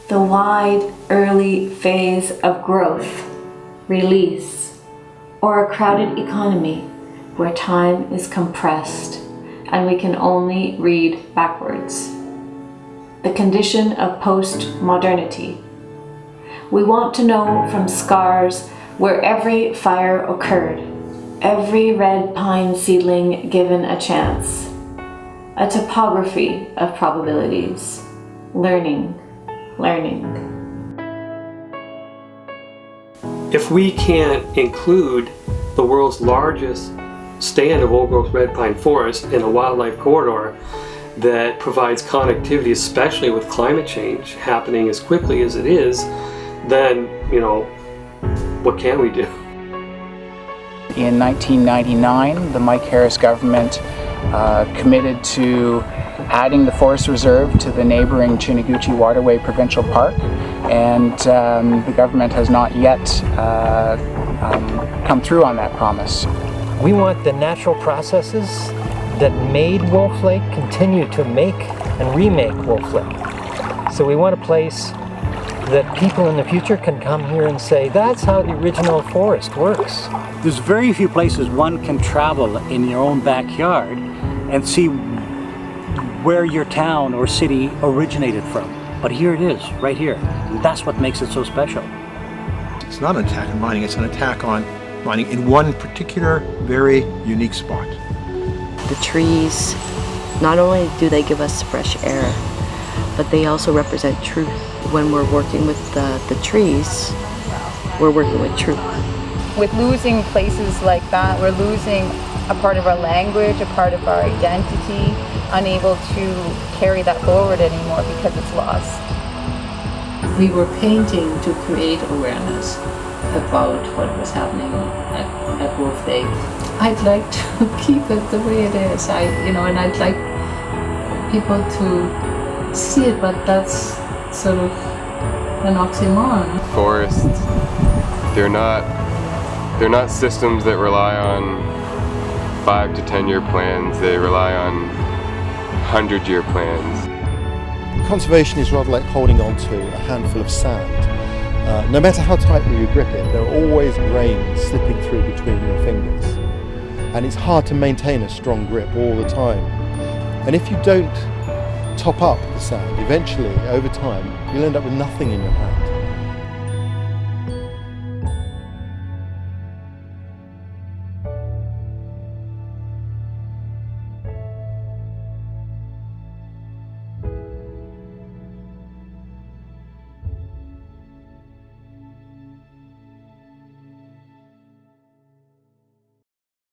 the wide early phase of growth, release, or a crowded economy where time is compressed and we can only read backwards. The condition of post-modernity. We want to know from scars where every fire occurred, every red pine seedling given a chance, a topography of probabilities, learning. If we can't include the world's largest stand of old-growth red pine forest in a wildlife corridor that provides connectivity, especially with climate change happening as quickly as it is, then, what can we do? In 1999, the Mike Harris government committed to adding the forest reserve to the neighboring Chiniguchi Waterway Provincial Park, and the government has not yet come through on that promise. We want the natural processes that made Wolf Lake continue to make and remake Wolf Lake. So we want a place that people in the future can come here and say, that's how the original forest works. There's very few places one can travel in your own backyard and see where your town or city originated from. But here it is, right here. And that's what makes it so special. It's not an attack on mining, it's an attack on mining in one particular, very unique spot. The trees, not only do they give us fresh air, but they also represent truth. When we're working with the trees, we're working with truth. With losing places like that, we're losing a part of our language, a part of our identity, unable to carry that forward anymore because it's lost. We were painting to create awareness about what was happening at Wolf Lake. I'd like to keep it the way it is, and I'd like people to see it, but that's sort of an oxymoron. Forests, they're not systems that rely on 5 to 10 year plans, they rely on 100-year plans. Conservation is rather like holding on to a handful of sand. No matter how tightly you grip it, there are always grains slipping through between your fingers. And it's hard to maintain a strong grip all the time. And if you don't top up the sand, eventually, over time, you'll end up with nothing in your hand.